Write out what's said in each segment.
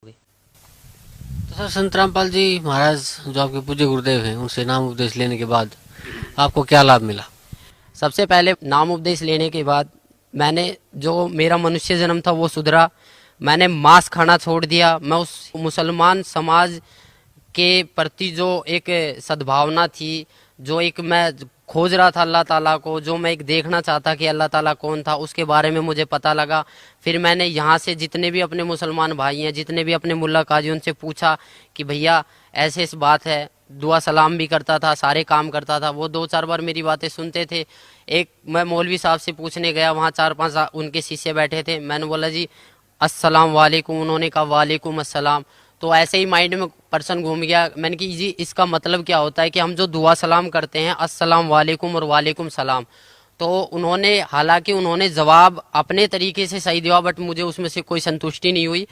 तो सर संत रामपाल जी महाराज जो आपके पूज्य गुरुदेव हैं उनसे नाम उपदेश लेने के बाद आपको क्या लाभ मिला? सबसे पहले नाम उपदेश लेने के बाद मैंने जो मेरा मनुष्य जन्म था वो सुधरा। मैंने मांस खाना छोड़ दिया। मैं उस मुसलमान समाज के प्रति जो एक सद्भावना थी, जो एक मैं खोज रहा था अल्लाह ताला को, जो मैं एक देखना चाहता कि अल्लाह ताला कौन था, उसके बारे में मुझे पता लगा। फिर मैंने यहाँ से जितने भी अपने मुसलमान भाई हैं, जितने भी अपने मुल्ला काजी, उनसे पूछा कि भैया ऐसे इस बात है। दुआ सलाम भी करता था, सारे काम करता था। वो दो चार बार मेरी बातें सुनते थे। एक मैं मौलवी साहब से पूछने गया, वहाँ चार पांच उनके शिष्य बैठे थे। मैंने बोला जी अस्सलाम वालेकुम, उन्होंने कहा वालेकुम अस्सलाम। तो ऐसे ही माइंड में पर्सन घूम गया। मैंने कि जी इसका मतलब क्या होता है कि हम जो दुआ सलाम करते हैं अस्सलाम वालेकुम और वालेकुम सलाम। तो उन्होंने, हालांकि उन्होंने जवाब अपने तरीके से सही दिया, बट मुझे उसमें से कोई संतुष्टि नहीं हुई।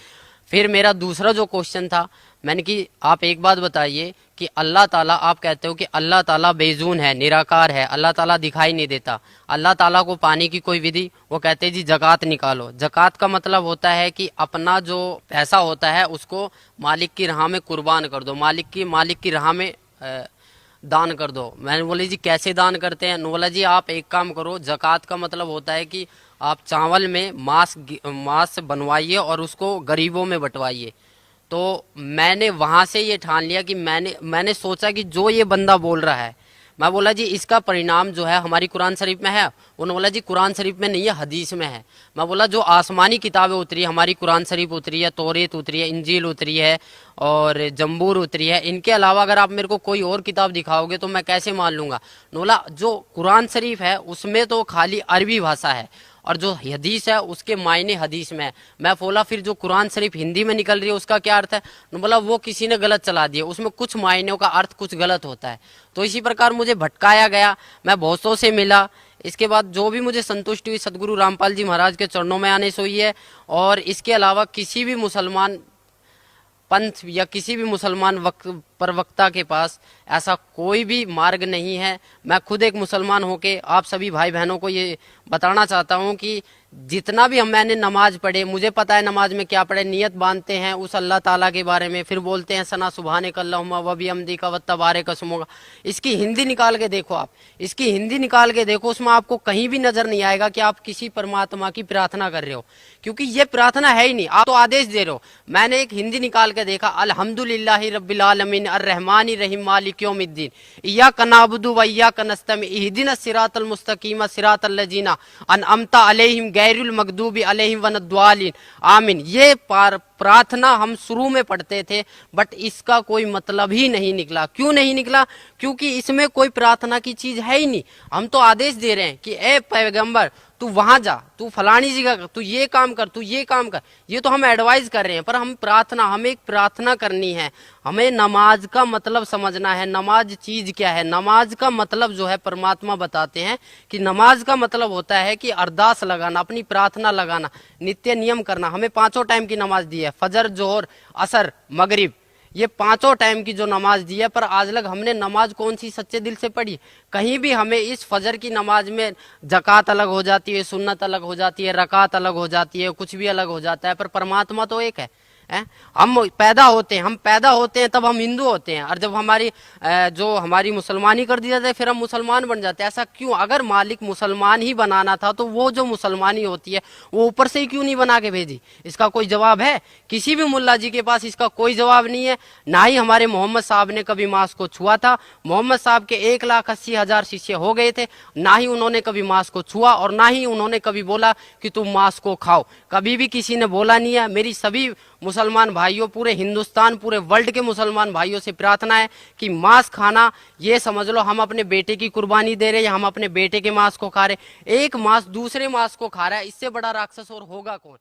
फिर मेरा दूसरा जो क्वेश्चन था, मैंने कि आप एक बात बताइए कि अल्लाह ताला, आप कहते हो कि अल्लाह ताला बेजून है, निराकार है, अल्लाह ताला दिखाई नहीं देता, अल्लाह ताला को पाने की कोई विधि? वो कहते हैं जी जक़ात निकालो। जक़ात का मतलब होता है कि अपना जो पैसा होता है उसको मालिक की राह में कुर्बान कर दो, मालिक की राह में दान कर दो। मैंने बोले जी कैसे दान करते हैं? बोला जी आप एक काम करो, जक़ात का मतलब होता है कि आप चावल में मांस बनवाइए और उसको गरीबों में बंटवाइए। तो मैंने वहां से ये ठान लिया कि मैंने सोचा कि जो ये बंदा बोल रहा है, मैं बोला जी इसका परिणाम जो है हमारी कुरान शरीफ में है? उन्होंने बोला जी कुरान शरीफ में नहीं है, हदीस में है। मैं बोला जो आसमानी किताबें उतरी, हमारी कुरान शरीफ उतरी है, तौरेत उतरी है, इंजील उतरी है और जंबूर उतरी है, इनके अलावा अगर आप मेरे को कोई और किताब दिखाओगे तो मैं कैसे मान लूंगा? बोला जो कुरान शरीफ है उसमें तो खाली अरबी भाषा है और जो हदीस है उसके मायने हदीस में है। मैं बोला फिर जो कुरान शरीफ हिंदी में निकल रही है उसका क्या अर्थ है? बोला वो किसी ने गलत चला दिया, उसमें कुछ मायनों का अर्थ कुछ गलत होता है। तो इसी प्रकार मुझे भटकाया गया, मैं बहुतों से मिला। इसके बाद जो भी मुझे संतुष्टि हुई सदगुरु रामपाल जी महाराज के चरणों में आने से हुई है। और इसके अलावा किसी भी मुसलमान पंथ या किसी भी मुसलमान प्रवक्ता के पास ऐसा कोई भी मार्ग नहीं है। मैं खुद एक मुसलमान होके आप सभी भाई बहनों को ये बताना चाहता हूँ कि जितना भी मैंने नमाज पढ़े, मुझे पता है नमाज में क्या पढ़े। नियत बांधते हैं उस अल्लाह ताला के बारे में, फिर बोलते हैं सना सुबहानक अल्लाहुम्मा व बिहम्दिका व तबारक अस्मुका। इसकी हिंदी निकाल के देखो, आप इसकी हिंदी निकाल के देखो, उसमें आपको कहीं भी नजर नहीं आएगा कि आप किसी परमात्मा की प्रार्थना कर रहे हो, क्योंकि ये प्रार्थना है ही नहीं, आप तो आदेश दे रहे हो। मैंने एक हिंदी निकाल के देखा, अल्हम्दुलिल्लाहि रब्बिल आलमीन अर्रहमानिर रहीम मालिक यौमिद्दीन इय्याका नअबुदु व इय्याका नस्तईन इहदिनस सिरातल मुस्तकीम सिरातल लजीना अनअमता अलैहिम गैरुल मगदूबी अलैहिम वनद्वालिन आमीन। ये प्रार्थना हम शुरू में पढ़ते थे, बट इसका कोई मतलब ही नहीं निकला। क्यों नहीं निकला? क्योंकि इसमें कोई प्रार्थना की चीज है ही नहीं। हम तो आदेश दे रहे हैं कि ए पैगंबर तू वहां जा, तू फलानी जगह, तू ये काम कर, तू ये काम कर। ये तो हम एडवाइस कर रहे हैं, पर हमें एक प्रार्थना करनी है। हमें नमाज का मतलब समझना है। नमाज चीज क्या है? नमाज का मतलब जो है परमात्मा बताते हैं कि नमाज का मतलब होता है कि अरदास लगाना, अपनी प्रार्थना लगाना, नित्य नियम करना। हमें पांचों टाइम की नमाज दी है, फजर, जोहर, असर, मगरिब, ये पांचों टाइम की जो नमाज दी है। पर आज लग हमने नमाज कौन सी सच्चे दिल से पढ़ी? कहीं भी हमें इस फजर की नमाज में जकात अलग हो जाती है, सुन्नत अलग हो जाती है, रकात अलग हो जाती है, कुछ भी अलग हो जाता है, पर परमात्मा तो एक है। हम पैदा होते हैं तब हम हिंदू होते हैं, और जब जो हमारी मुसलमानी कर दी जाती है फिर हम मुसलमान बन जाते हैं। ऐसा क्यों? अगर मालिक मुसलमान ही बनाना था तो वो जो मुसलमानी होती है वो ऊपर से ही क्यों नहीं बना के भेजी? इसका कोई जवाब है? किसी भी मुल्ला जी के पास इसका कोई जवाब नहीं है। ना ही हमारे मोहम्मद साहब ने कभी मांस को छुआ था। मोहम्मद साहब के 1,80,000 शिष्य हो गए थे, ना ही उन्होंने कभी मांस को छुआ और ना ही उन्होंने कभी बोला कि तुम मांस को खाओ। कभी भी किसी ने बोला नहीं है। मेरी सभी मुसलमान भाइयों, पूरे हिंदुस्तान, पूरे वर्ल्ड के मुसलमान भाइयों से प्रार्थना है कि मांस खाना, ये समझ लो हम अपने बेटे की कुर्बानी दे रहे हैं, हम अपने बेटे के मांस को खा रहे। एक मांस दूसरे मांस को खा रहा है, इससे बड़ा राक्षस और होगा कौन?